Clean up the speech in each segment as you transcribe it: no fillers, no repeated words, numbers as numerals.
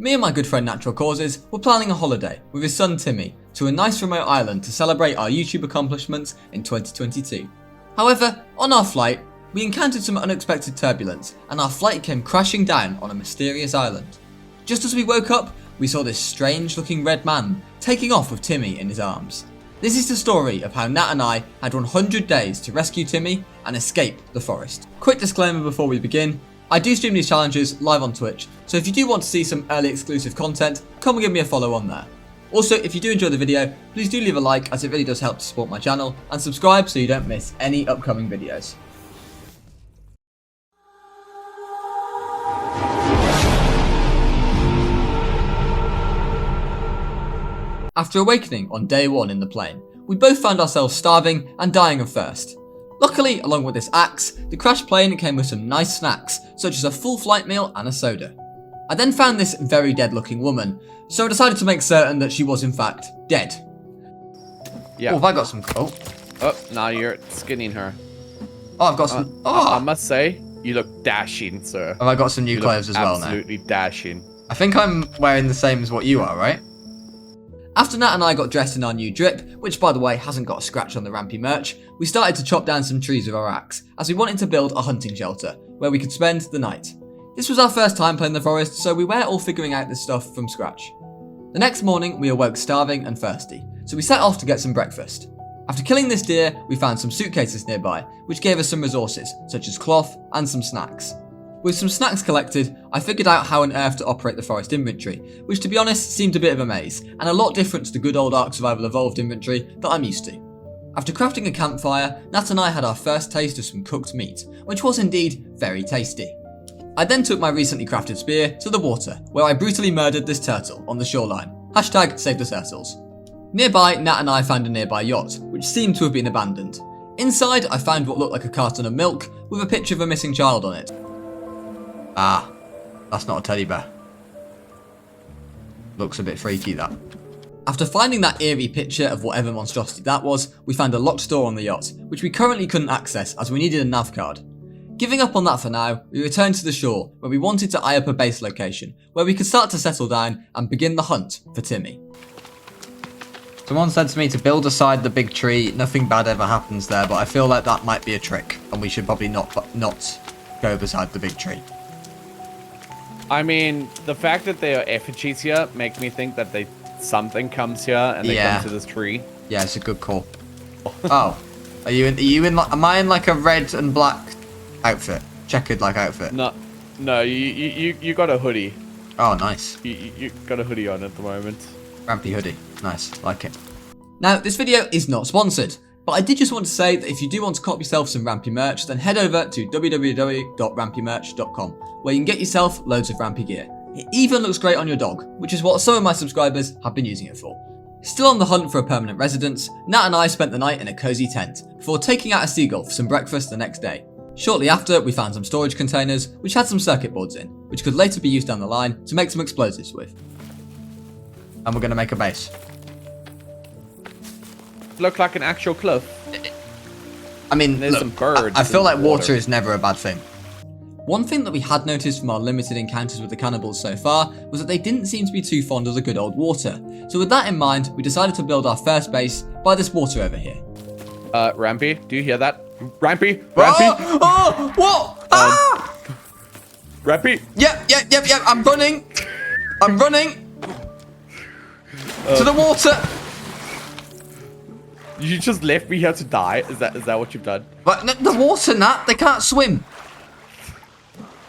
Me and my good friend NaturalCauzes were planning a holiday with his son Timmy to a nice remote island to celebrate our YouTube accomplishments in 2022. However, on our flight, we encountered some unexpected turbulence and our flight came crashing down on a mysterious island. Just as we woke up, we saw this strange looking red man taking off with Timmy in his arms. This is the story of how Nat and I had 100 days to rescue Timmy and escape the forest. Quick disclaimer before we begin, I do stream these challenges live on Twitch, so if you do want to see some early exclusive content, come and give me a follow on there. Also, if you do enjoy the video, please do leave a like as it really does help to support my channel, and subscribe so you don't miss any upcoming videos. After awakening on day 1 in the plane, we both found ourselves starving and dying of thirst. Luckily, along with this axe, the crashed plane came with some nice snacks, such as a full flight meal and a soda. I then found this very dead looking woman, so I decided to make certain that she was in fact dead. Yeah. Oh, have I got some... Oh, now you're skinning her. oh I've got some... I must say, you look dashing, sir. Have I got some new You clothes look as well now? absolutely dashing. I think I'm wearing the same as what you are, right? After Nat and I got dressed in our new drip, which by the way hasn't got a scratch on the Rampy merch, we started to chop down some trees with our axe, as we wanted to build a hunting shelter, where we could spend the night. This was our first time playing the forest, so we were all figuring out this stuff from scratch. The next morning we awoke starving and thirsty, so we set off to get some breakfast. After killing this deer, we found some suitcases nearby, which gave us some resources, such as cloth and some snacks. With some snacks collected, I figured out how on earth to operate the forest inventory, which to be honest seemed a bit of a maze, and a lot different to the good old Ark Survival Evolved inventory that I'm used to. After crafting a campfire, Nat and I had our first taste of some cooked meat, which was indeed very tasty. I then took my recently crafted spear to the water, where I brutally murdered this turtle on the shoreline. Hashtag save the turtles. Nearby, Nat and I found a nearby yacht, which seemed to have been abandoned. Inside, I found what looked like a carton of milk with a picture of a missing child on it. Ah, that's not a teddy bear. Looks a bit freaky, that. After finding that eerie picture of whatever monstrosity that was, we found a locked door on the yacht, which we currently couldn't access as we needed a nav card. Giving up on that for now, we returned to the shore where we wanted to eye up a base location, where we could start to settle down and begin the hunt for Timmy. Someone said to me to build aside the big tree, nothing bad ever happens there, but I feel like that might be a trick, and we should probably not go beside the big tree. I mean, the fact that they are effigies here makes me think that something comes here and they come to this tree. Yeah, it's a good call. Oh, am I in like a red and black outfit? Checkered like outfit? No, you got a hoodie. Oh, nice. You got a hoodie on at the moment. Rampy hoodie. Nice, like it. Now, this video is not sponsored, but I did just want to say that if you do want to cop yourself some Rampy merch, then head over to www.rampymerch.com, where you can get yourself loads of Rampy gear. It even looks great on your dog, which is what some of my subscribers have been using it for. Still on the hunt for a permanent residence, Nat and I spent the night in a cozy tent, before taking out a seagull for some breakfast the next day. Shortly after, we found some storage containers, which had some circuit boards in, which could later be used down the line to make some explosives with. And we're going to make a base. Look like an actual cliff. I mean, there's some birds. I feel like water is never a bad thing. One thing that we had noticed from our limited encounters with the cannibals so far was that they didn't seem to be too fond of the good old water. So with that in mind, we decided to build our first base by this water over here. Rampy, do you hear that? Rampy? Rampy? Oh! What? Ah! Rampy? Yep, I'm running! To the water! You just left me here to die? Is that what you've done? But the water, Nat, they can't swim.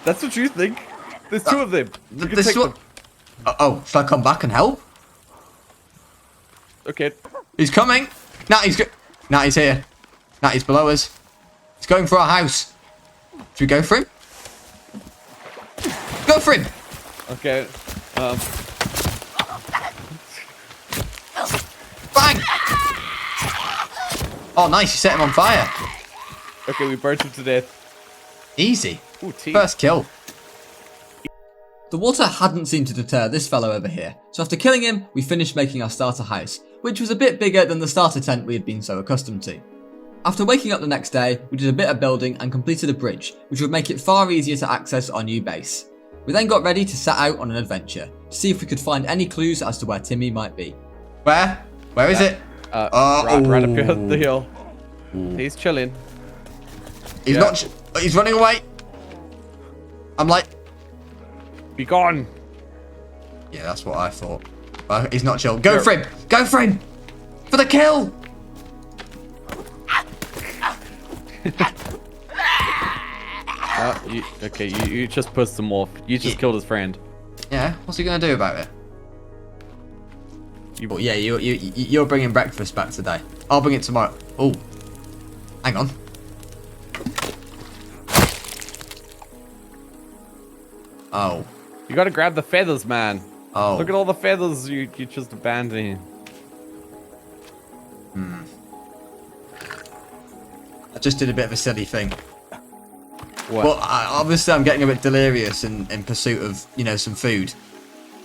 That's what you think? There's two of them. Oh, should I come back and help? Okay. He's coming. Natty's here. Natty's below us. He's going for our house. Should we go for him? Go for him. Okay. Bang! Oh, nice. You set him on fire. Okay, we burned him to death. Easy. Ooh, First kill. The water hadn't seemed to deter this fellow over here, so after killing him, we finished making our starter house, which was a bit bigger than the starter tent we had been so accustomed to. After waking up the next day, we did a bit of building and completed a bridge, which would make it far easier to access our new base. We then got ready to set out on an adventure, to see if we could find any clues as to where Timmy might be. Where? Where is it? Right up here the hill. He's chilling. He's not. He's running away. I'm like, be gone. yeah, that's what I thought. He's not chill. Go for him. Go for him. For the kill. You just pissed him off. You just killed his friend. Yeah. What's he gonna do about it? You're bringing breakfast back today. I'll bring it tomorrow. Oh, hang on. Oh. You gotta grab the feathers, man. Oh. Look at all the feathers you just abandoned. I just did a bit of a silly thing. What? Well, obviously I'm getting a bit delirious in pursuit of, some food.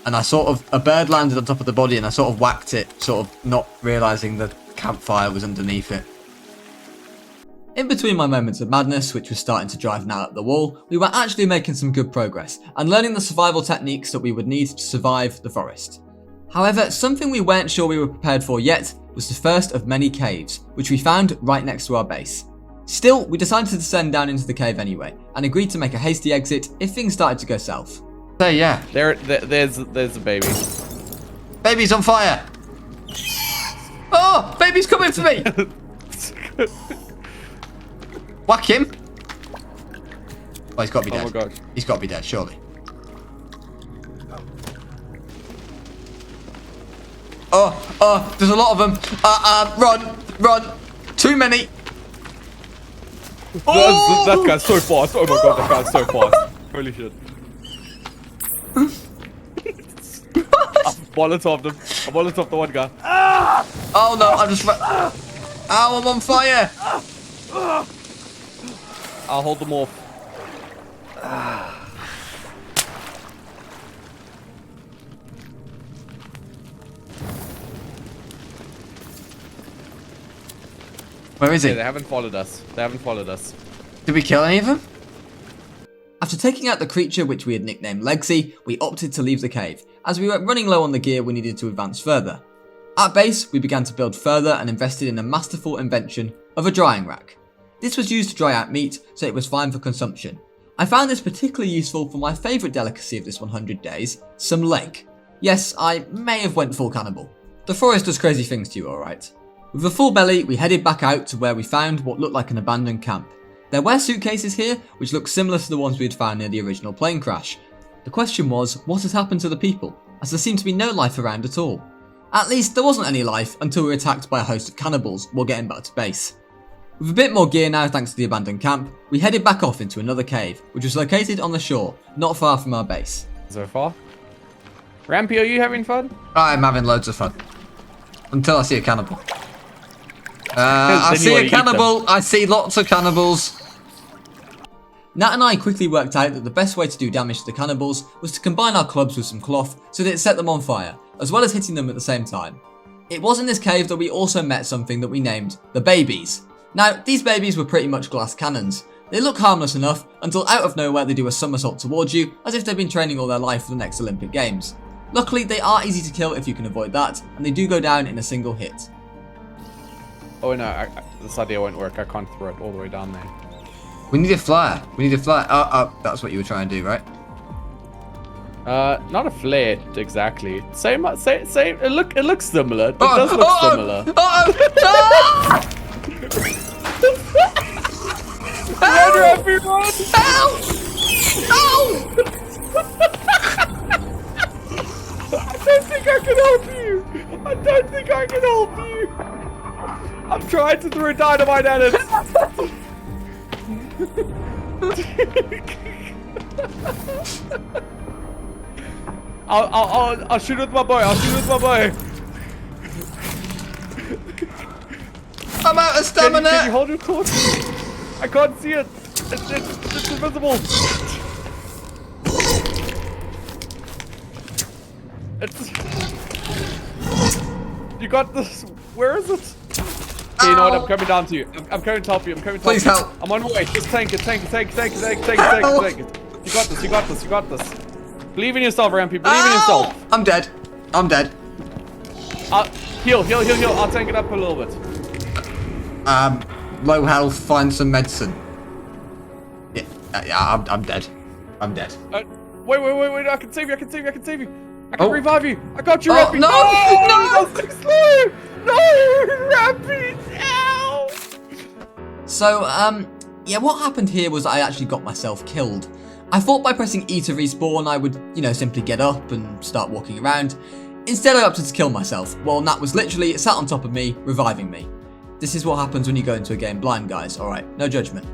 And a bird landed on top of the body and I sort of whacked it, sort of not realising the campfire was underneath it. In between my moments of madness, which was starting to drive Nat up the wall, we were actually making some good progress and learning the survival techniques that we would need to survive the forest. However, something we weren't sure we were prepared for yet was the first of many caves, which we found right next to our base. Still, we decided to descend down into the cave anyway, and agreed to make a hasty exit if things started to go south. So yeah. There's a baby. Baby's on fire! Oh! Baby's coming for me! Whack him! Oh, he's got to be dead. Oh my god. He's got to be dead, surely. Oh, there's a lot of them. Run! Too many! Oh! That guy's so fast. Oh my god, that guy's so fast. Holy shit. I molotoved him. I molotoved the one guy. Oh no, I'm just... Ow, I'm on fire! I'll hold them off. Where is he? Yeah, they haven't followed us. Did we kill any of them? After taking out the creature which we had nicknamed Legsy, we opted to leave the cave, as we were running low on the gear we needed to advance further. At base, we began to build further and invested in a masterful invention of a drying rack. This was used to dry out meat, so it was fine for consumption. I found this particularly useful for my favourite delicacy of this 100 days, some leg. Yes, I may have went full cannibal. The forest does crazy things to you, alright. With a full belly, we headed back out to where we found what looked like an abandoned camp. There were suitcases here, which looked similar to the ones we had found near the original plane crash. The question was, what had happened to the people, as there seemed to be no life around at all. At least, there wasn't any life until we were attacked by a host of cannibals while getting back to base. With a bit more gear now thanks to the abandoned camp, we headed back off into another cave, which was located on the shore, not far from our base. So far? Rampy, are you having fun? I'm having loads of fun. Until I see a cannibal. I see a cannibal! I see lots of cannibals! Nat and I quickly worked out that the best way to do damage to the cannibals was to combine our clubs with some cloth so that it set them on fire, as well as hitting them at the same time. It was in this cave that we also met something that we named the babies. Now, these babies were pretty much glass cannons. They look harmless enough until out of nowhere they do a somersault towards you as if they've been training all their life for the next Olympic Games. Luckily, they are easy to kill if you can avoid that, and they do go down in a single hit. Oh no, this idea won't work. I can't throw it all the way down there. We need a flare. Oh, that's what you were trying to do, right? Not a flare exactly. Same. It looks similar. It does look similar. Run, Rampy, run! Help! Oh! I don't think I can help you. I'm trying to throw dynamite at it. I'll shoot with my bow. I'm out of stamina! Can you hold your torch? I can't see it. It's invisible. You got this. Where is it? Okay, you know what? I'm coming down to you. I'm coming to help you. Please help. I'm on my way. Just tank it. You got this. Believe in yourself, Rampy. Believe in yourself. I'm dead. I'm dead. Heal. I'll tank it up a little bit. Low health. Find some medicine. Yeah, I'm dead. I'm dead. Wait. I can save you. I can revive you. I got you, Oh, Rampy. no! That's too slow. No, Rampy. Ow. So, yeah, what happened here was I actually got myself killed. I thought by pressing E to respawn I would, simply get up and start walking around. Instead I opted to kill myself, while Nat was literally sat on top of me, reviving me. This is what happens when you go into a game blind, guys, alright, no judgment.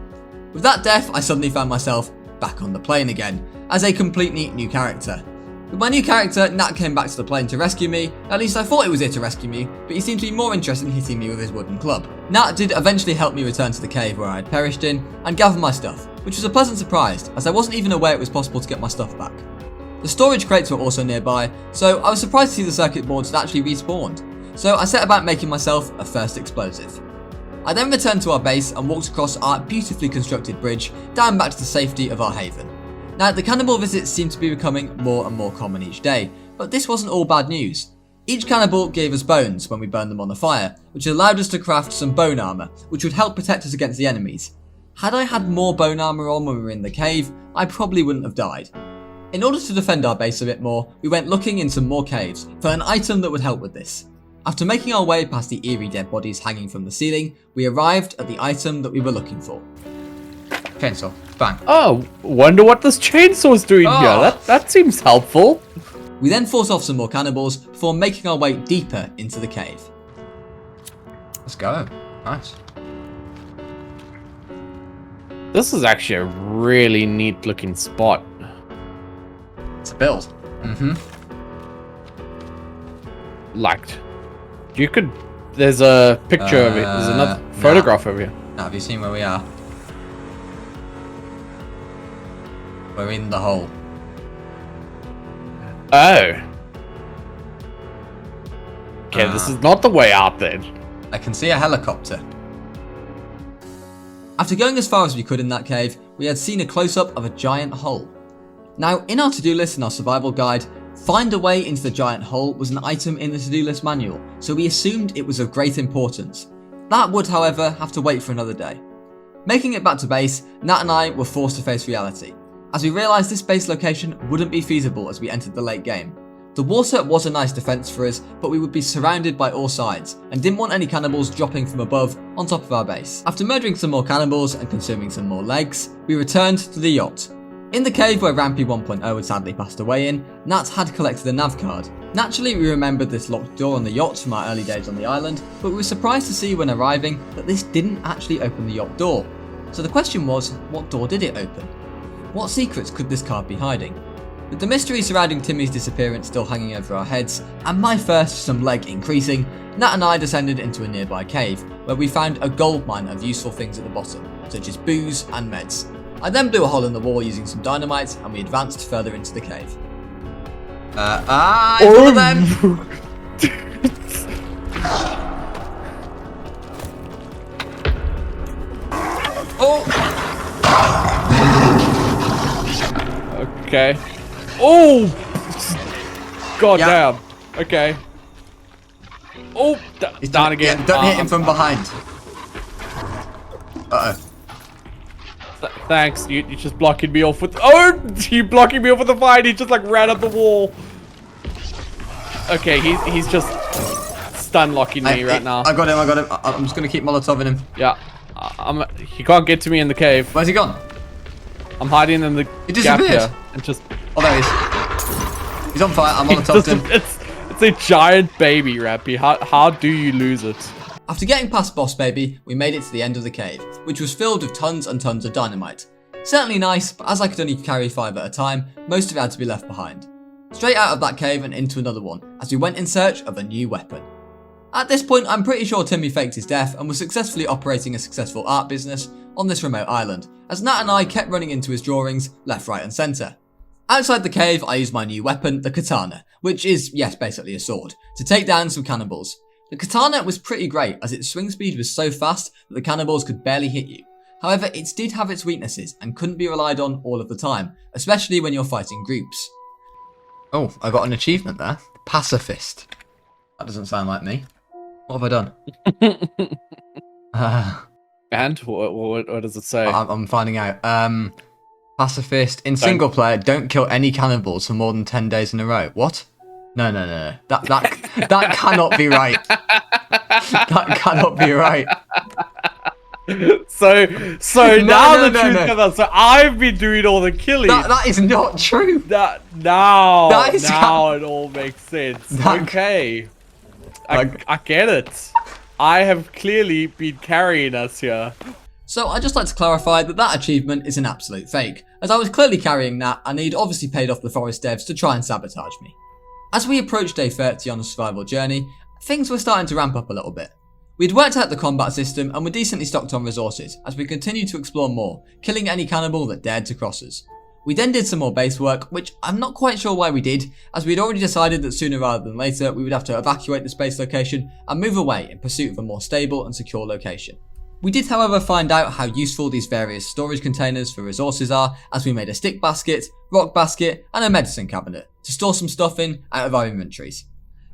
With that death, I suddenly found myself back on the plane again, as a completely new character. With my new character, Nat came back to the plane to rescue me. At least I thought he was here to rescue me, but he seemed to be more interested in hitting me with his wooden club. Nat did eventually help me return to the cave where I had perished in, and gather my stuff, which was a pleasant surprise, as I wasn't even aware it was possible to get my stuff back. The storage crates were also nearby, so I was surprised to see the circuit boards had actually respawned, so I set about making myself a first explosive. I then returned to our base and walked across our beautifully constructed bridge down back to the safety of our haven. Now, the cannibal visits seem to be becoming more and more common each day, but this wasn't all bad news. Each cannibal gave us bones when we burned them on the fire, which allowed us to craft some bone armour, which would help protect us against the enemies. Had I had more bone armour on when we were in the cave, I probably wouldn't have died. In order to defend our base a bit more, we went looking in some more caves for an item that would help with this. After making our way past the eerie dead bodies hanging from the ceiling, we arrived at the item that we were looking for. Chainsaw. Bang. Oh, wonder what this chainsaw's doing here. That seems helpful. We then fought off some more cannibals before making our way deeper into the cave. Let's go. Nice. This is actually a really neat looking spot. It's a build. Mm-hmm. There's a picture of it. There's another photograph of you. Now, have you seen where we are? We're in the hole. Oh. Okay, this is not the way out then. I can see a helicopter. After going as far as we could in that cave, we had seen a close-up of a giant hole. Now, in our to-do list and our survival guide, find a way into the giant hole was an item in the to-do list manual, so we assumed it was of great importance. That would, however, have to wait for another day. Making it back to base, Nat and I were forced to face reality, as we realised this base location wouldn't be feasible as we entered the late game. The water was a nice defence for us, but we would be surrounded by all sides, and didn't want any cannibals dropping from above on top of our base. After murdering some more cannibals and consuming some more legs, we returned to the yacht. In the cave where Rampy 1.0 had sadly passed away in, Nat had collected a nav card. Naturally, we remembered this locked door on the yacht from our early days on the island, but we were surprised to see when arriving that this didn't actually open the yacht door. So the question was, what door did it open? What secrets could this card be hiding? With the mystery surrounding Timmy's disappearance still hanging over our heads, and my thirst for some leg increasing, Nat and I descended into a nearby cave, where we found a gold mine of useful things at the bottom, such as booze and meds. I then blew a hole in the wall using some dynamite, and we advanced further into the cave. It's one of them! Okay. Oh! God damn. Okay. Oh! Down again. Yeah, don't hit him from behind. Uh-oh. Thanks. You're just blocking me off with... Oh! You blocking me off with the vine. He just like ran up the wall. Okay, he's just stun locking me right now. I got him. I'm just gonna keep Molotoving him. Yeah. He can't get to me in the cave. Where's he gone? I'm hiding in the gap here. And just... Oh, there he is. He's on fire. I'm Molotoved him. It's a giant baby, Rampy. How do you lose it? After getting past Boss Baby, we made it to the end of the cave, which was filled with tons and tons of dynamite. Certainly nice, but as I could only carry 5 at a time, most of it had to be left behind. Straight out of that cave and into another one, as we went in search of a new weapon. At this point, I'm pretty sure Timmy faked his death and was successfully operating a successful art business on this remote island, as Nat and I kept running into his drawings left, right and centre. Outside the cave, I used my new weapon, the katana, which is, yes, basically a sword, to take down some cannibals. The katana was pretty great, as its swing speed was so fast that the cannibals could barely hit you. However, it did have its weaknesses and couldn't be relied on all of the time, especially when you're fighting groups. Oh, I got an achievement there. Pacifist. That doesn't sound like me. What have I done? And what does it say? I'm finding out. Pacifist. In single player, don't kill any cannibals for more than 10 days in a row. What? No. That cannot be right. That cannot be right. So now the truth comes out. So I've been doing all the killing. That is not true. Now it all makes sense. Okay. I get it. I have clearly been carrying us here. So I'd just like to clarify that achievement is an absolute fake, as I was clearly carrying Nat and he'd obviously paid off the forest devs to try and sabotage me. As we approached day 30 on the survival journey, things were starting to ramp up a little bit. We'd worked out the combat system and were decently stocked on resources as we continued to explore more, killing any cannibal that dared to cross us. We then did some more base work, which I'm not quite sure why we did, as we'd already decided that sooner rather than later we would have to evacuate the space location and move away in pursuit of a more stable and secure location. We did however find out how useful these various storage containers for resources are, as we made a stick basket, rock basket and a medicine cabinet to store some stuff in out of our inventories.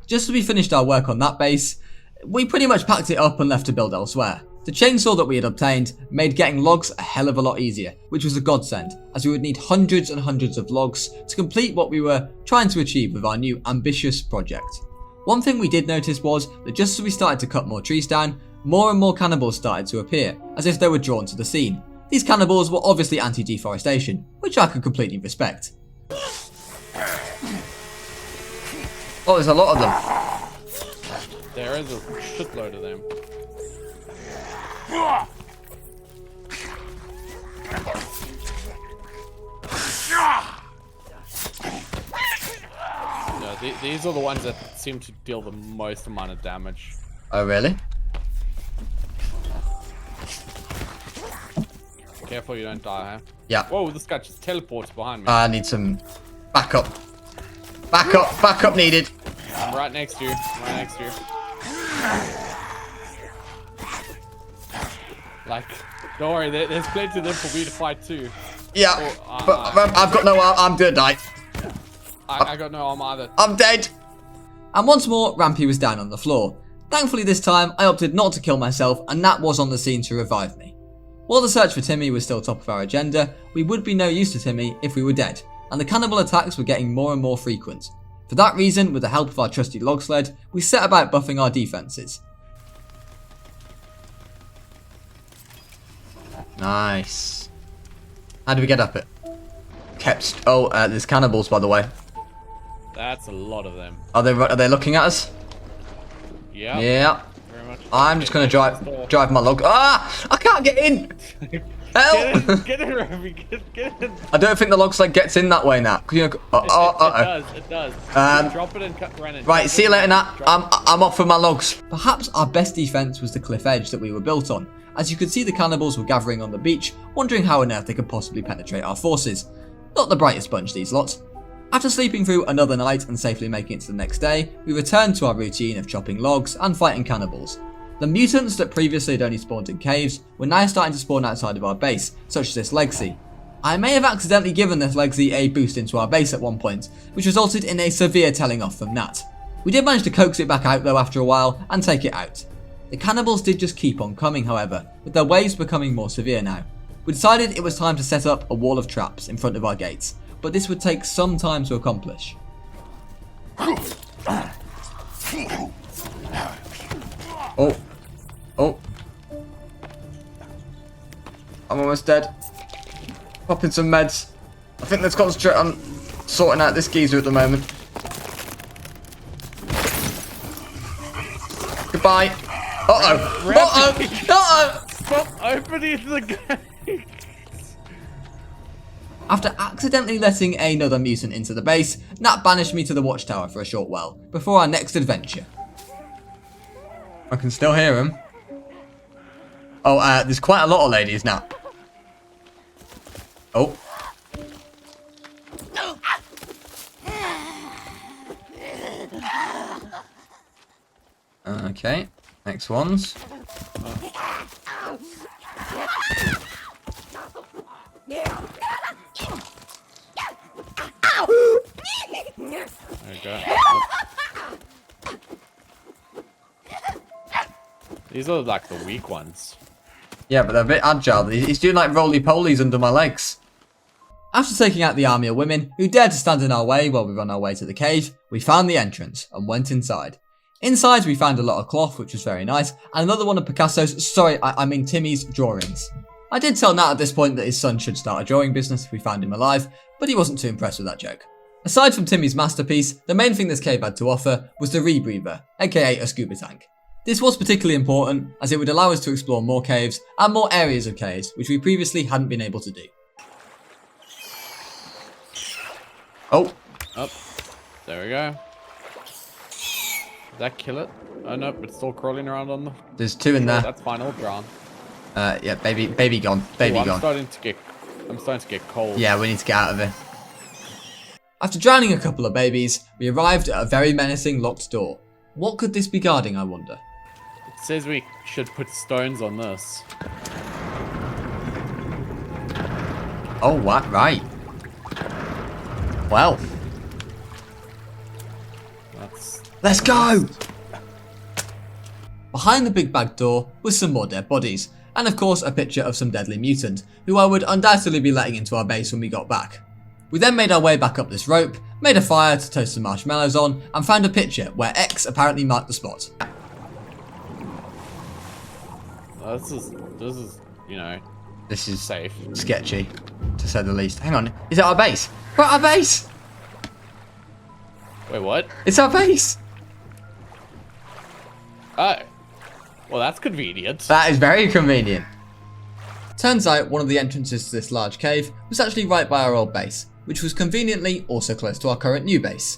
Just as we finished our work on that base, we pretty much packed it up and left to build elsewhere. The chainsaw that we had obtained made getting logs a hell of a lot easier, which was a godsend, as we would need hundreds and hundreds of logs to complete what we were trying to achieve with our new ambitious project. One thing we did notice was that just as we started to cut more trees down, more and more cannibals started to appear, as if they were drawn to the scene. These cannibals were obviously anti-deforestation, which I could completely respect. Oh, there's a lot of them. There is a shitload of them. No, these are the ones that seem to deal the most amount of damage. Oh, really? Careful you don't die, huh? Yeah. Whoa, this guy just teleports behind me. I need some backup. Backup needed. I'm right next to you. Right next to you. Like, don't worry, there's plenty of them for me to fight too. Yeah, but I've got no arm. I'm gonna die. I got no arm either. I'm dead. And once more, Rampy was down on the floor. Thankfully this time, I opted not to kill myself and Nat was on the scene to revive me. While the search for Timmy was still top of our agenda, we would be no use to Timmy if we were dead, and the cannibal attacks were getting more and more frequent. For that reason, with the help of our trusty log sled, we set about buffing our defences. Nice. How do we get up it? There's cannibals, by the way. That's a lot of them. Are they looking at us? Yeah. Yeah. Very much. I'm just gonna drive my log. Ah! I can't get in. Help! Get in, Rampy. Get in. I don't think the log sled gets in that way, Nat. It does. Drop it and run it. Right, see you later, Nat. I'm off with my logs. Perhaps our best defence was the cliff edge that we were built on, as you could see the cannibals were gathering on the beach, wondering how on earth they could possibly penetrate our forces. Not the brightest bunch, these lots. After sleeping through another night and safely making it to the next day, we returned to our routine of chopping logs and fighting cannibals. The mutants that previously had only spawned in caves were now starting to spawn outside of our base, such as this Legacy. I may have accidentally given this Legacy a boost into our base at one point, which resulted in a severe telling off from Nat. We did manage to coax it back out though after a while and take it out. The cannibals did just keep on coming however, with their waves becoming more severe now. We decided it was time to set up a wall of traps in front of our gates, but this would take some time to accomplish. Oh. I'm almost dead. Popping some meds. I think let's concentrate on sorting out this geezer at the moment. Goodbye. Uh-oh. Stop opening the gate. After accidentally letting another mutant into the base, Nat banished me to the watchtower for a short while, before our next adventure. I can still hear him. Oh, there's quite a lot of ladies now. Oh. Okay, next ones. There we go. These are like the weak ones. Yeah, but they're a bit agile. He's doing like roly-polies under my legs. After taking out the army of women who dared to stand in our way while we run our way to the cave, we found the entrance and went inside. Inside we found a lot of cloth, which was very nice, and another one of Picasso's, I mean Timmy's drawings. I did tell Nat at this point that his son should start a drawing business if we found him alive, but he wasn't too impressed with that joke. Aside from Timmy's masterpiece, the main thing this cave had to offer was the rebreather, aka a scuba tank. This was particularly important as it would allow us to explore more caves and more areas of caves which we previously hadn't been able to do. Oh, There we go. Did that kill it? Oh no, it's still crawling around on the... there's two in there. That's fine, it'll drown. Yeah, baby gone. Baby gone. I'm starting to get cold. Yeah, we need to get out of here. After drowning a couple of babies, we arrived at a very menacing locked door. What could this be guarding, I wonder? It says we should put stones on this. Oh, what? Right. Well, let's go! Behind the big bag door was some more dead bodies, and of course a picture of some deadly mutant, who I would undoubtedly be letting into our base when we got back. We then made our way back up this rope, made a fire to toast some marshmallows on, and found a picture where X apparently marked the spot. This is, you know, This is safe. sketchy, to say the least. Hang on, is it our base? We're at our base! Wait, what? It's our base! Oh. Well, that's convenient. That is very convenient. Turns out one of the entrances to this large cave was actually right by our old base, which was conveniently also close to our current new base.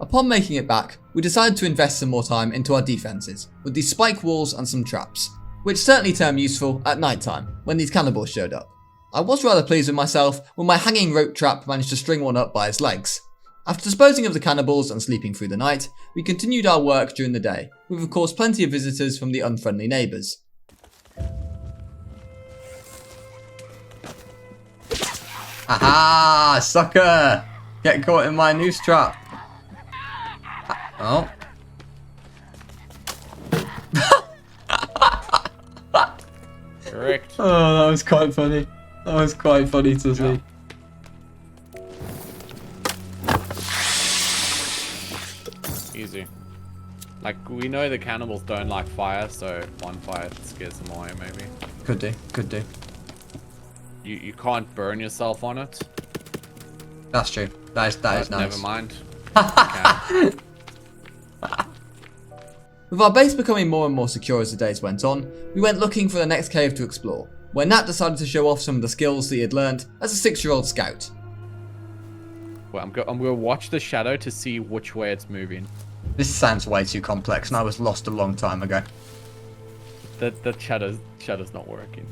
Upon making it back, we decided to invest some more time into our defences, with these spike walls and some traps, which certainly turned useful at night time, when these cannibals showed up. I was rather pleased with myself when my hanging rope trap managed to string one up by its legs. After disposing of the cannibals and sleeping through the night, we continued our work during the day, with of course plenty of visitors from the unfriendly neighbours. Aha! Sucker! Get caught in my noose trap. Oh. Correct. Oh, that was quite funny. That was quite funny to see. Easy. Like, we know the cannibals don't like fire, so one fire scares them away, maybe. Could do, could do. You can't burn yourself on it. That's true. That is nice. Never mind. With our base becoming more and more secure as the days went on, we went looking for the next cave to explore, where Nat decided to show off some of the skills that he had learned as a 6-year-old scout. Well, I'm gonna watch the shadow to see which way it's moving. This sounds way too complex, and I was lost a long time ago. That shadow's not working.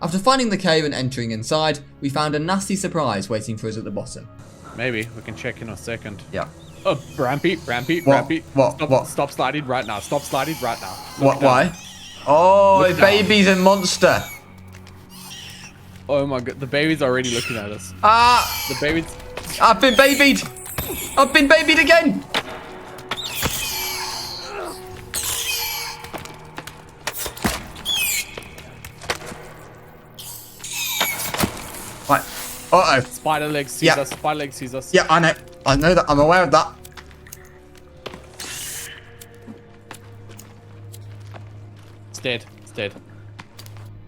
After finding the cave and entering inside, we found a nasty surprise waiting for us at the bottom. Maybe we can check in a second. Yeah. Oh, Rampy. What? Stop sliding right now. Stop sliding right now. What? Why? Oh, the baby's a monster. Oh my god, the baby's already looking at us. Ah! The baby's... I've been babied! I've been babied again! Right. Uh-oh. Spider leg sees us. Spider leg sees us. Yeah, I know. I know that. I'm aware of that. It's dead. It's dead.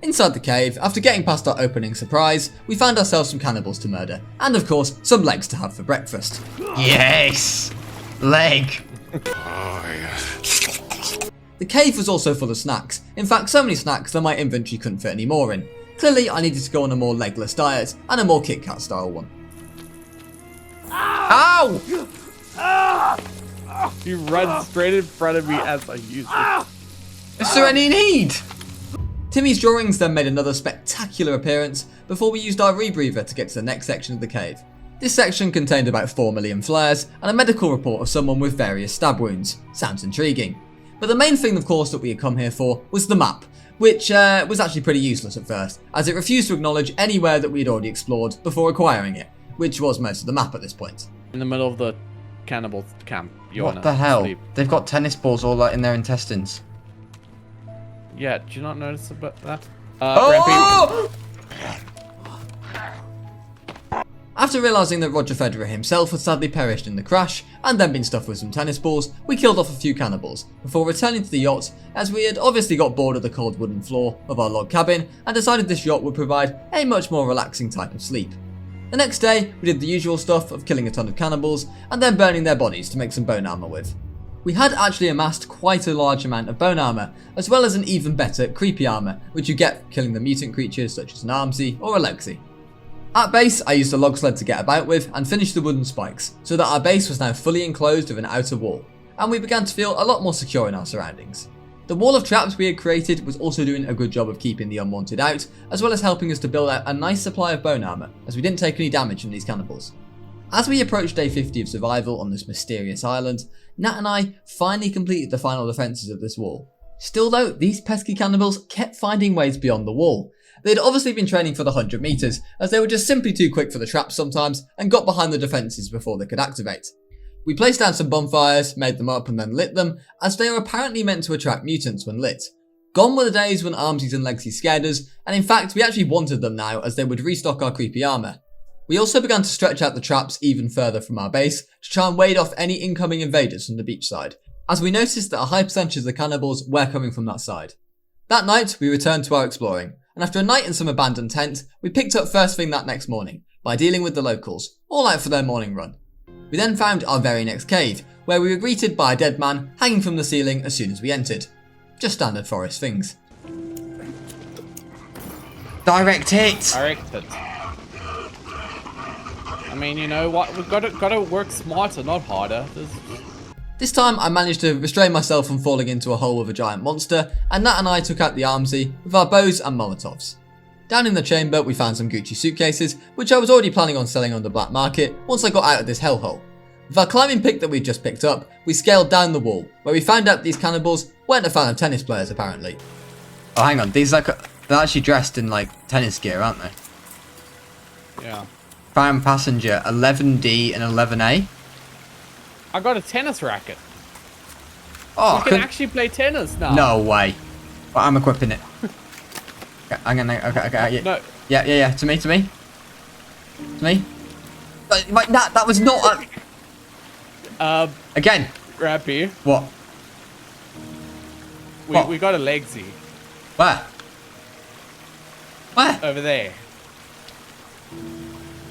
Inside the cave, after getting past our opening surprise, we found ourselves some cannibals to murder, and of course, some legs to have for breakfast. Yes! Leg. The cave was also full of snacks, in fact so many snacks that my inventory couldn't fit any more in. Clearly I needed to go on a more legless diet, and a more Kit Kat style one. Ow! You run straight in front of me as I use it. Is there any need? Timmy's drawings then made another spectacular appearance before we used our rebreather to get to the next section of the cave. This section contained about 4 million flares and a medical report of someone with various stab wounds. Sounds intriguing. But the main thing of course that we had come here for was the map, which was actually pretty useless at first, as it refused to acknowledge anywhere that we had already explored before acquiring it. which was most of the map at this point. In the middle of the cannibal camp. What the hell? They've got tennis balls all in their intestines. Yeah, did you not notice about that? Oh! After realising that Roger Federer himself had sadly perished in the crash, and then been stuffed with some tennis balls, we killed off a few cannibals, before returning to the yacht, as we had obviously got bored of the cold wooden floor of our log cabin, and decided this yacht would provide a much more relaxing type of sleep. The next day, we did the usual stuff of killing a ton of cannibals, and then burning their bodies to make some bone armour with. We had actually amassed quite a large amount of bone armour, as well as an even better creepy armour, which you get killing the mutant creatures such as an Armsy or a Legsy. At base, I used a log sled to get about with and finished the wooden spikes, so that our base was now fully enclosed with an outer wall, and we began to feel a lot more secure in our surroundings. The wall of traps we had created was also doing a good job of keeping the unwanted out, as well as helping us to build out a nice supply of bone armour, as we didn't take any damage from these cannibals. As we approached day 50 of survival on this mysterious island, Nat and I finally completed the final defences of this wall. Still though, these pesky cannibals kept finding ways beyond the wall. They had obviously been training for the 100 metres, as they were just simply too quick for the traps sometimes, and got behind the defences before they could activate. We placed down some bonfires, made them up and then lit them, as they are apparently meant to attract mutants when lit. Gone were the days when Armsies and Legsies scared us, and in fact we actually wanted them now as they would restock our creepy armour. We also began to stretch out the traps even further from our base to try and ward off any incoming invaders from the beachside, as we noticed that a high percentage of the cannibals were coming from that side. That night we returned to our exploring, and after a night in some abandoned tent, we picked up first thing that next morning by dealing with the locals, all out for their morning run. We then found our very next cave, where we were greeted by a dead man hanging from the ceiling as soon as we entered. Just standard forest things. Direct hit! Direct hit. I mean, you know what? We've got to work smarter, not harder. This time I managed to restrain myself from falling into a hole with a giant monster, and Nat and I took out the Armsy with our bows and Molotovs. Down in the chamber we found some Gucci suitcases, which I was already planning on selling on the black market once I got out of this hellhole. With our climbing pick that we'd just picked up, we scaled down the wall, where we found out these cannibals weren't a fan of tennis players apparently. Oh hang on, they're actually dressed in like tennis gear, aren't they? Yeah. Found passenger 11D and 11A. I got a tennis racket. Oh, I can actually play tennis now. No way. Well, I'm equipping it. Okay, I'm gonna. Okay. No. Yeah. To me. To me. Like that was not a... Again. Rampy. What? We got a Legsy. Where? Over there.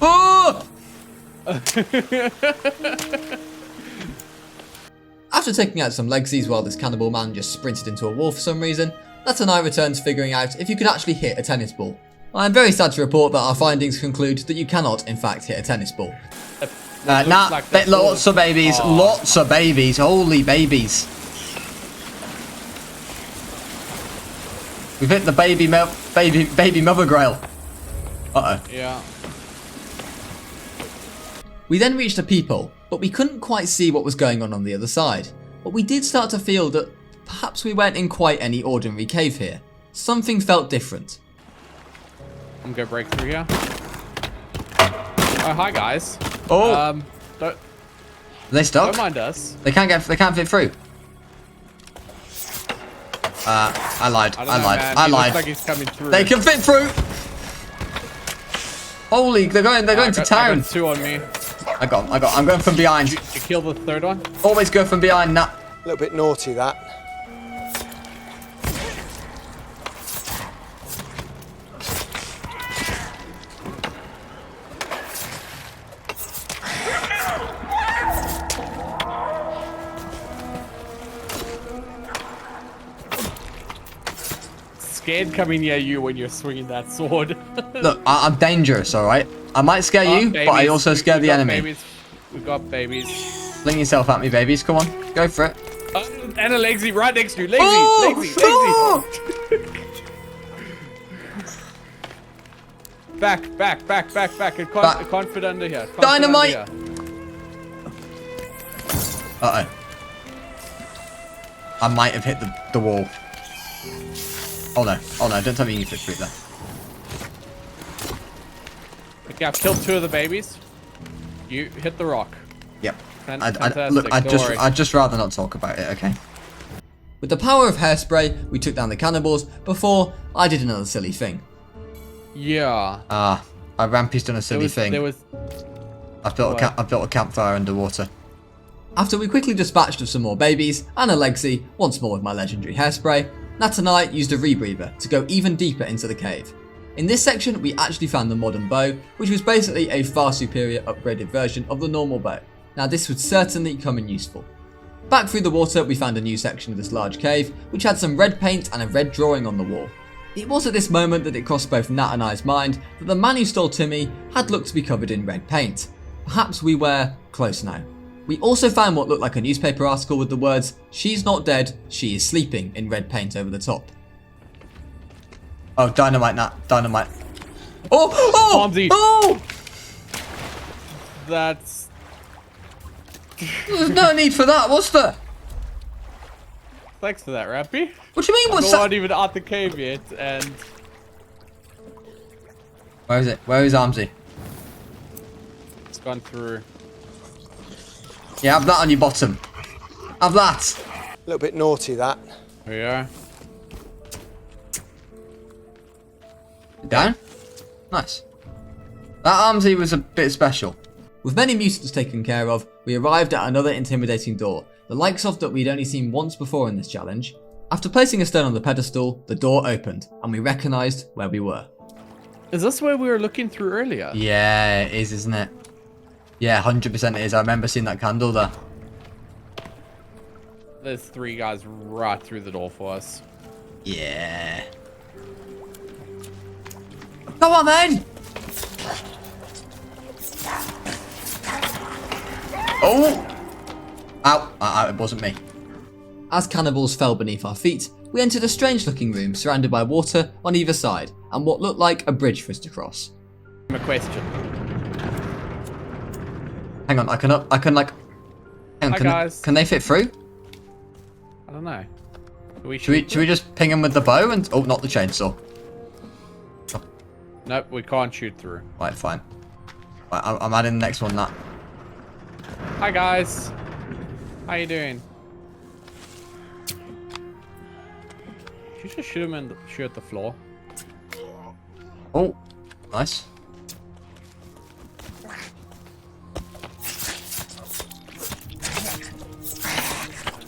Oh! After taking out some Legsies while this cannibal man just sprinted into a wall for some reason, Nat and I returned to figuring out if you could actually hit a tennis ball. I am very sad to report that our findings conclude that you cannot in fact hit a tennis ball. Lots of babies, lots of babies, holy babies. We've hit the baby mother grail. Uh-oh. Yeah. We then reached a peephole, but we couldn't quite see what was going on the other side. But we did start to feel that perhaps we weren't in quite any ordinary cave here. Something felt different. I'm gonna break through here. Oh, hi guys. Oh. Don't. Are they stuck? Don't mind us. They can't fit through. I lied. I lied. Looks like he's coming through. They can fit through. Holy, they're going to town. I got two on me. I got. I'm going from behind. You kill the third one? Always go from behind, Nat. A little bit naughty, that. Scared coming near you when you're swinging that sword. Look, I'm dangerous, alright? I might scare you, babies. but I also scare the enemy. Babies. We got babies. Fling yourself at me, babies. Come on. Go for it. And a Legsy right next to you. Legsy! Oh! Legsy! Back. It can't fit under here. Dynamite! Uh-oh. I might have hit the wall. Oh no, don't tell me you can fit through there. Okay, I've killed two of the babies. You hit the rock. Yep. Fantastic. Look, Don't worry. I'd just rather not talk about it, okay? With the power of hairspray, we took down the cannibals before I did another silly thing. Yeah. Rampy's done a silly thing. I've built a campfire underwater. After we quickly dispatched of some more babies and a legacy, once more with my legendary hairspray, Nat and I used a rebreather to go even deeper into the cave. In this section, we actually found the modern bow, which was basically a far superior upgraded version of the normal bow. Now this would certainly come in useful. Back through the water, we found a new section of this large cave, which had some red paint and a red drawing on the wall. It was at this moment that it crossed both Nat and I's mind that the man who stole Timmy had looked to be covered in red paint. Perhaps we were close now. We also found what looked like a newspaper article with the words, "She's not dead, she is sleeping," in red paint over the top. Oh, dynamite, Nat. Dynamite. Oh! Fonzie. Oh! That's... There's no need for that, was there? Thanks for that, Rampy. What do you mean, what's I'm that? not even at the cave yet, and... Where is it? Where is Armsy? It's gone through. Yeah, have that on your bottom. Have that. A little bit naughty, that. Here we are. Down? Nice. That Armsy was a bit special. With many mutants taken care of, we arrived at another intimidating door, the likes of that we'd only seen once before in this challenge. After placing a stone on the pedestal, the door opened, and we recognised where we were. Is this where we were looking through earlier? Yeah, it is, isn't it? Yeah, 100% it is. I remember seeing that candle there. There's 3 guys right through the door for us. Yeah. Come on then! Oh! Ow, it wasn't me. As cannibals fell beneath our feet, we entered a strange looking room surrounded by water on either side and what looked like a bridge for us to cross. A question. Hang on, hang on, Hi, guys. Can they fit through? I don't know. Should we just ping them with the bow and... Oh, not the chainsaw. Nope, we can't shoot through. Right, fine. Right, I'm adding the next one, that. Hi, guys. How you doing? You should shoot him and shoot the floor. Oh, nice.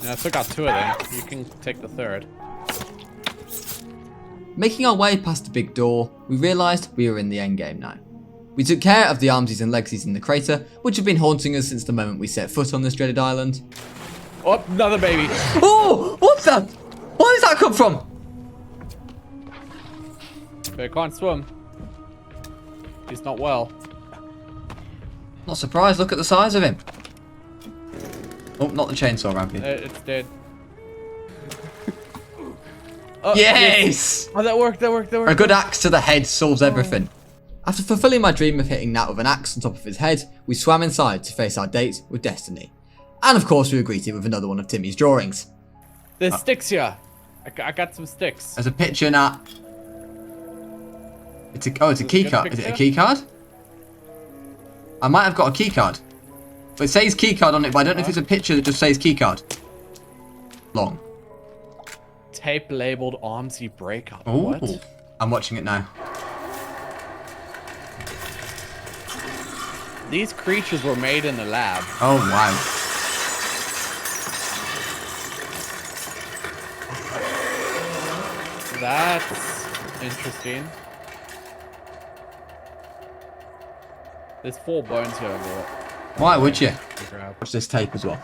And I took out 2 of them. You can take the 3rd. Making our way past the big door, we realised we were in the endgame now. We took care of the Armsies and Legsies in the crater, which have been haunting us since the moment we set foot on this dreaded island. Oh, another baby. Oh, what's that? Where does that come from? But he can't swim. He's not well. Not surprised, look at the size of him. Oh, not the chainsaw, Rampy. It's dead. Oh, Yes! Oh, that worked. A good axe to the head solves everything. After fulfilling my dream of hitting Nat with an axe on top of his head, we swam inside to face our date with Destiny. And of course we were greeted with another one of Timmy's drawings. There's sticks here. I got some sticks. There's a picture, Nat. It's a key card. Is it a key card? I might have got a key card. But it says key card on it, but I don't know if it's a picture that just says key card. Long. Tape labeled Armsy breakup. Oh, What? I'm watching it now. These creatures were made in the lab. Oh, wow. That's interesting. There's 4 bones here. Why would you? To grab. Watch this tape as well.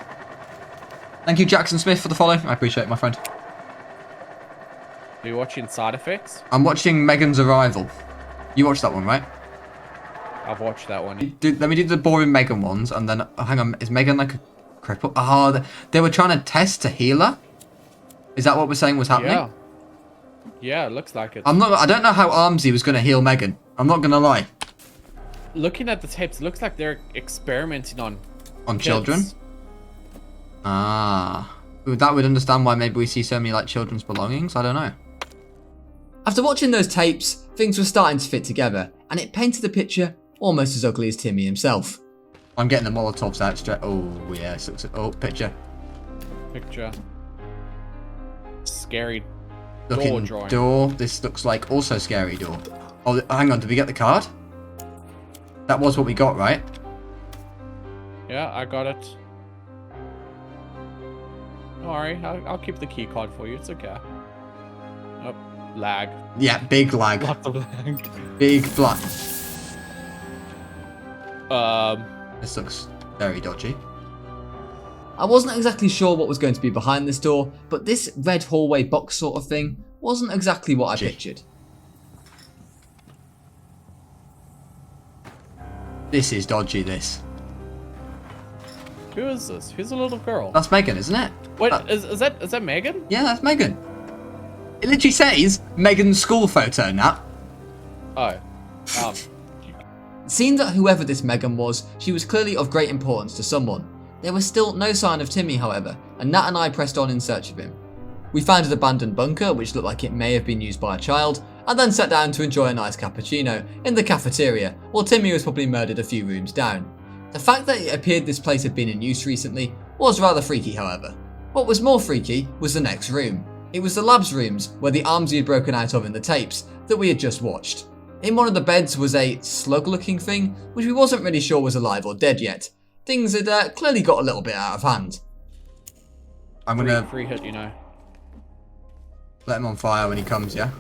Thank you, Jackson Smith, for the follow. I appreciate it, my friend. Are you watching Side Effects? I'm watching Megan's Arrival. You watched that one, right? I've watched that one. Let me do the boring Megan ones, and then... Oh, hang on, is Megan like a cripple? Oh, they were trying to test to heal her? Is that what we're saying was happening? Yeah. Yeah, it looks like it. I don't know how Armsy was going to heal Megan. I'm not going to lie. Looking at the tapes, it looks like they're experimenting on kids. Children? Ah. That would understand why maybe we see so many like children's belongings. I don't know. After watching those tapes, things were starting to fit together, and it painted a picture almost as ugly as Timmy himself. I'm getting the Molotovs out straight. Oh, yeah. Oh, picture. Picture. Scary Looking door drawing. door. This looks like also scary door. Oh, hang on. Did we get the card? That was what we got, right? Yeah, I got it. Don't worry, I'll keep the key card for you. It's okay. Oh, lag. Yeah, big lag. Lots of lag. Big lag. Um, This looks very dodgy. I wasn't exactly sure what was going to be behind this door, but this red hallway box sort of thing wasn't exactly what I pictured. This is dodgy, this. who is this? Who's a little girl? That's Megan, isn't it? Wait, is that Megan? Yeah, that's Megan. It literally says Megan's school photo, Nat. Oh. It seemed that whoever this Megan was, she was clearly of great importance to someone. There was still no sign of Timmy, however, and Nat and I pressed on in search of him. We found an abandoned bunker, which looked like it may have been used by a child, and then sat down to enjoy a nice cappuccino in the cafeteria, while Timmy was probably murdered a few rooms down. The fact that it appeared this place had been in use recently was rather freaky, however. What was more freaky was the next room. It was the labs rooms, where the Armsy had broken out of in the tapes that we had just watched. In one of the beds was a slug-looking thing, which we wasn't really sure was alive or dead yet. Things had clearly got a little bit out of hand. I'm gonna Free hit, you know. let him on fire when he comes, yeah?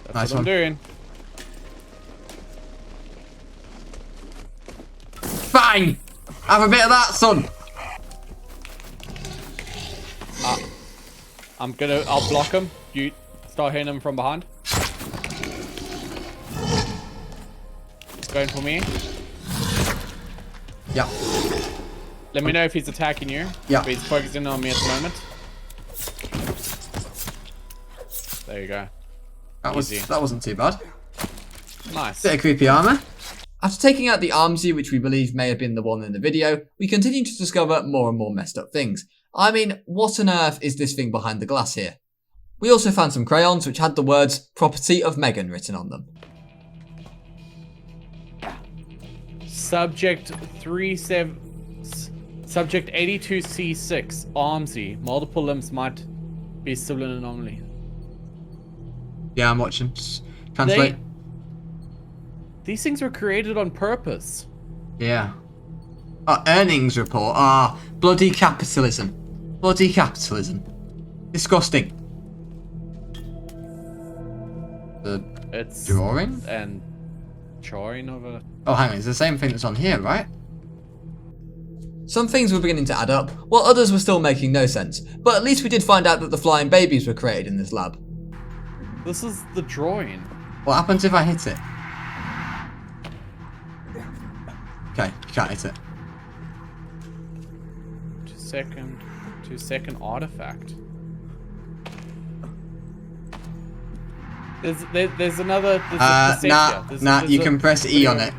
That's Nice what I'm one. doing. Bang! Have a bit of that, son! I'll block him. You start hitting him from behind. Going for me. Yeah. Let me know if he's attacking you. Yeah. But he's focusing on me at the moment. There you go. Easy. That wasn't too bad. Nice. Bit of creepy armor. After taking out the Armsy, which we believe may have been the one in the video, we continued to discover more and more messed up things. I mean, what on earth is this thing behind the glass here? We also found some crayons which had the words "Property of Megan" written on them. Subject 82C6 Armsy. Multiple limbs might be still an anomaly. Yeah, I'm watching. Just translate. These things were created on purpose. Yeah. Earnings report. Bloody capitalism. Bloody capitalism. Disgusting. The It's drawing? and drawing of a. Oh, hang on. It's the same thing that's on here, right? Some things were beginning to add up, while others were still making no sense, but at least we did find out that the flying babies were created in this lab. This is the drawing. What happens if I hit it? Okay, you can't hit it. 2-second artifact. There's another. Nah, you can press E on it.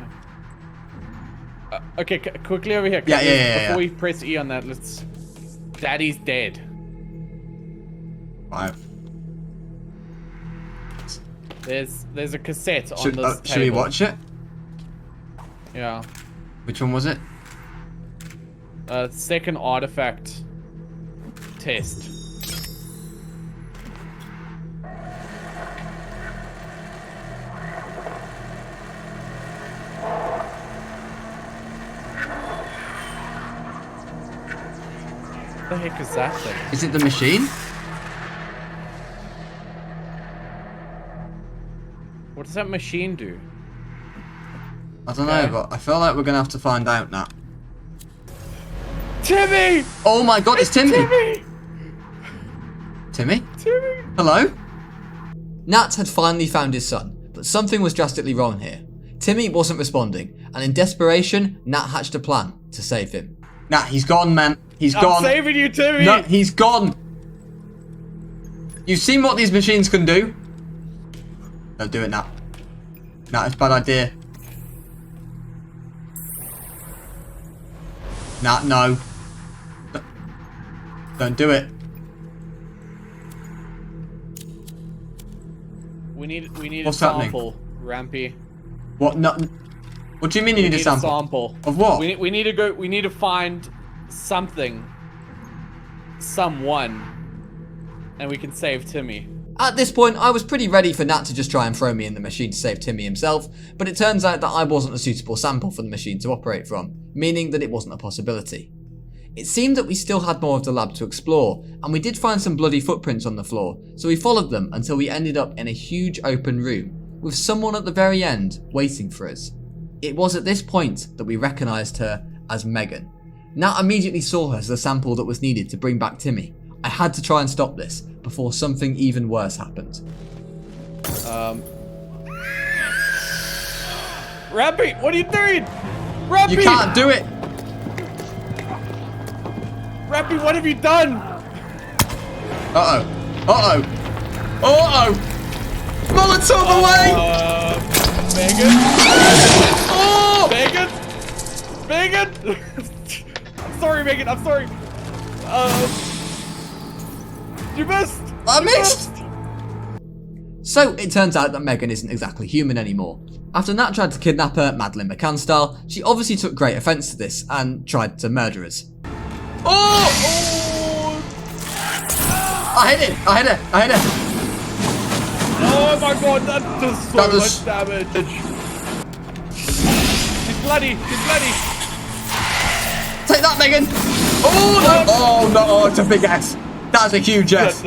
Okay, quickly over here. Yeah. Before we press E on that, let's. Daddy's dead. Wow. There's a cassette on this table. Should we watch it? Yeah. Which one was it? Second artifact test. What the heck is that thing? Is it the machine? What does that machine do? I don't know, but I feel like we're gonna have to find out now. Timmy! Oh my god, it's Timmy! Timmy! Timmy? Timmy! Hello? Nat had finally found his son, but something was drastically wrong here. Timmy wasn't responding, and in desperation, Nat hatched a plan to save him. Nah, he's gone, man. He's I'm gone. saving you, Timmy! No, he's gone. You've seen what these machines can do? Don't do it, Nat. Nat, it's a bad idea. Nat, no. Don't do it. We need What's a happening? sample, Rampy. What? No. What do you mean you need a sample? Of what? We need to go. We need to find something, someone, and we can save Timmy. At this point, I was pretty ready for Nat to just try and throw me in the machine to save Timmy himself, but it turns out that I wasn't a suitable sample for the machine to operate from, meaning that it wasn't a possibility. It seemed that we still had more of the lab to explore, and we did find some bloody footprints on the floor, so we followed them until we ended up in a huge open room, with someone at the very end waiting for us. It was at this point that we recognised her as Megan. Nat immediately saw her as the sample that was needed to bring back Timmy. I had to try and stop this before something even worse happened. Rampy, what are you doing? Rampy! You can't do it! Rampy, what have you done? Uh-oh. Uh-oh. Uh-oh! Molotov away! Megan? Oh! Megan? Megan? I'm sorry, Megan, I'm sorry. You missed! I missed! So it turns out that Megan isn't exactly human anymore. After Nat tried to kidnap her, Madeleine McCann style, she obviously took great offence to this and tried to murder us. Oh! I hit it! I hit her! I hit her! Oh my god, that does so much damage. She's bloody, she's bloody. Take that, Megan! Oh no! Oh no! Oh, it's a big S. That's a huge S.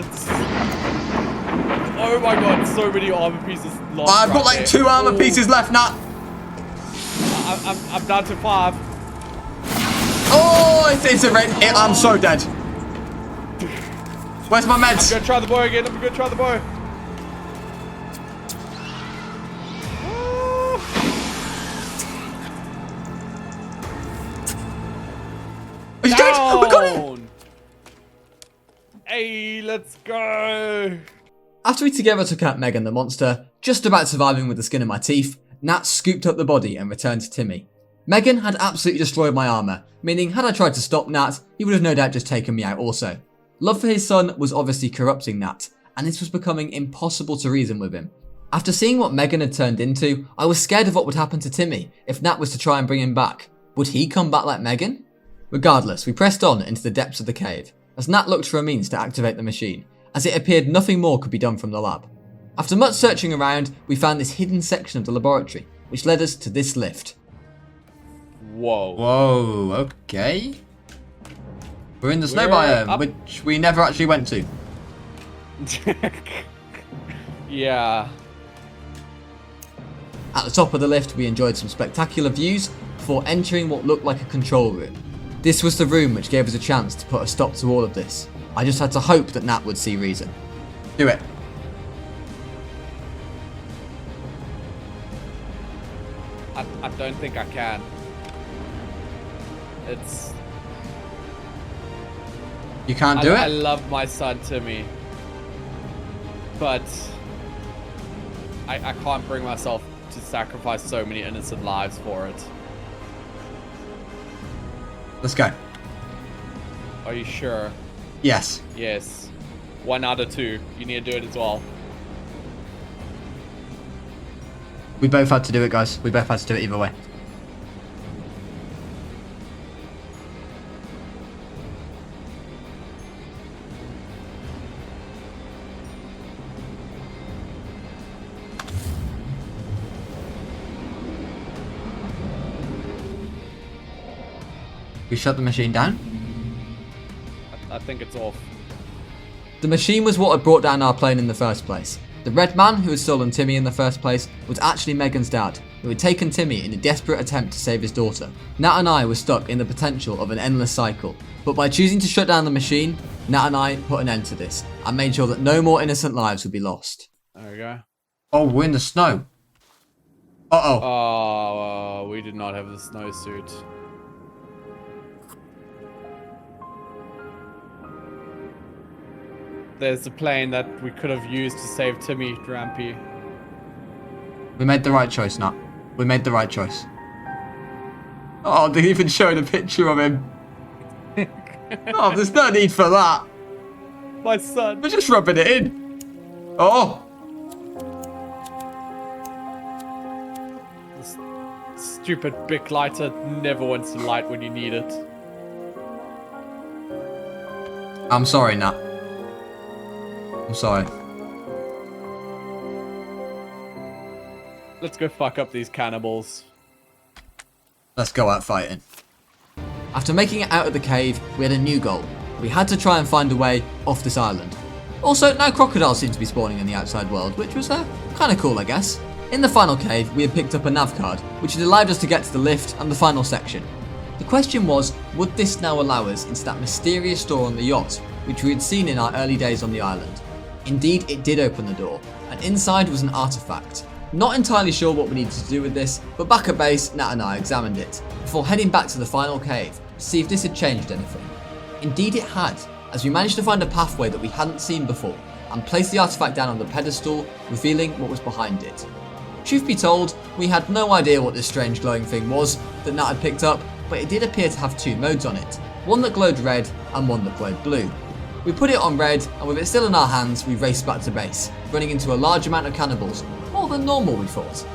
Oh my god, so many armor pieces lost. I've got like 2 armor pieces left, Nat. I'm down to 5. Oh, it's a red. I'm so dead. Where's my meds? I'm gonna try the bow again. I'm gonna try the bow. He's dead! Oh, we got him! Hey, let's go! After we together took out Megan the monster, just about surviving with the skin in my teeth, Nat scooped up the body and returned to Timmy. Megan had absolutely destroyed my armour, meaning had I tried to stop Nat, he would have no doubt just taken me out also. Love for his son was obviously corrupting Nat, and this was becoming impossible to reason with him. After seeing what Megan had turned into, I was scared of what would happen to Timmy if Nat was to try and bring him back. Would he come back like Megan? Regardless, we pressed on into the depths of the cave, as Nat looked for a means to activate the machine, as it appeared nothing more could be done from the lab. After much searching around, we found this hidden section of the laboratory, which led us to this lift. Whoa. Whoa, okay. We're in the snow biome, which we never actually went to. Yeah. At the top of the lift, we enjoyed some spectacular views before entering what looked like a control room. This was the room which gave us a chance to put a stop to all of this. I just had to hope that Nat would see reason. Do it. I don't think I can. You can't do it? I love my son Timmy, but I can't bring myself to sacrifice so many innocent lives for it. Let's go. Are you sure? Yes. Yes. 1 out of 2. You need to do it as well. We both had to do it, guys. We both had to do it either way. We shut the machine down? I think it's off. The machine was what had brought down our plane in the first place. The red man who had stolen Timmy in the first place was actually Megan's dad, who had taken Timmy in a desperate attempt to save his daughter. Nat and I were stuck in the potential of an endless cycle, but by choosing to shut down the machine, Nat and I put an end to this, and made sure that no more innocent lives would be lost. There we go. Oh, we're in the snow. Uh-oh. Oh, we did not have the snowsuit. There's the plane that we could have used to save Timmy, Rampy. We made the right choice, Nat. We made the right choice. Oh, they even showed a picture of him. Oh, there's no need for that. My son. We're just rubbing it in. Oh. Stupid big lighter never wants to light when you need it. I'm sorry, Nat. I'm sorry. Let's go fuck up these cannibals. Let's go out fighting. After making it out of the cave, we had a new goal. We had to try and find a way off this island. Also, no crocodiles seem to be spawning in the outside world, which was kind of cool, I guess. In the final cave, we had picked up a nav card, which had allowed us to get to the lift and the final section. The question was, would this now allow us into that mysterious door on the yacht, which we had seen in our early days on the island? Indeed, it did open the door, and inside was an artifact. Not entirely sure what we needed to do with this, but back at base, Nat and I examined it, before heading back to the final cave to see if this had changed anything. Indeed it had, as we managed to find a pathway that we hadn't seen before, and placed the artifact down on the pedestal, revealing what was behind it. Truth be told, we had no idea what this strange glowing thing was that Nat had picked up, but it did appear to have two modes on it, one that glowed red and one that glowed blue. We put it on red, and with it still in our hands, we raced back to base, running into a large amount of cannibals, more than normal we thought.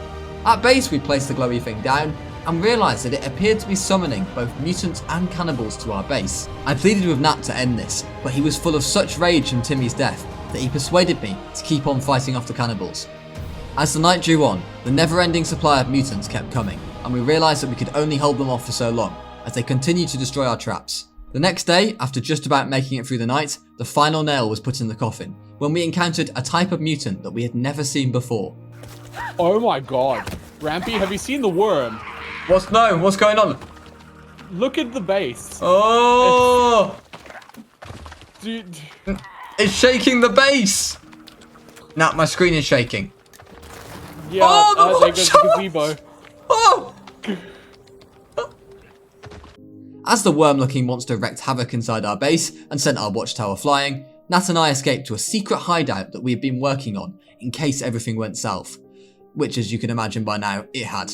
At base we placed the glowy thing down, and realised that it appeared to be summoning both mutants and cannibals to our base. I pleaded with Nat to end this, but he was full of such rage from Timmy's death that he persuaded me to keep on fighting off the cannibals. As the night drew on, the never-ending supply of mutants kept coming, and we realised that we could only hold them off for so long, as they continued to destroy our traps. The next day, after just about making it through the night, the final nail was put in the coffin, when we encountered a type of mutant that we had never seen before. Oh my god. Rampy, have you seen the worm? What's going on? Look at the base. Oh! Dude. It's shaking the base! Nat, my screen is shaking. Yeah, Oh, there goes the gazebo. Oh! As the worm-looking monster wreaked havoc inside our base and sent our watchtower flying, Nat and I escaped to a secret hideout that we had been working on in case everything went south. Which, as you can imagine by now, it had.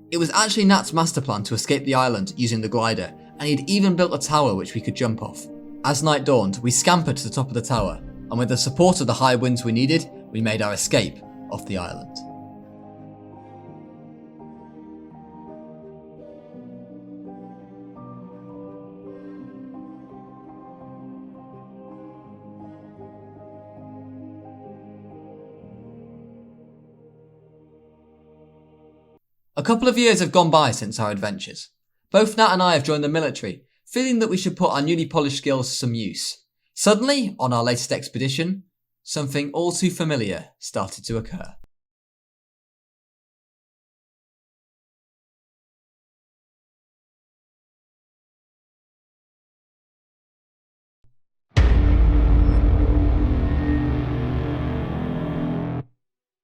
It was actually Nat's master plan to escape the island using the glider, and he'd even built a tower which we could jump off. As night dawned, we scampered to the top of the tower, and with the support of the high winds we needed, we made our escape off the island. A couple of years have gone by since our adventures. Both Nat and I have joined the military, feeling that we should put our newly polished skills to some use. Suddenly, on our latest expedition, something all too familiar started to occur.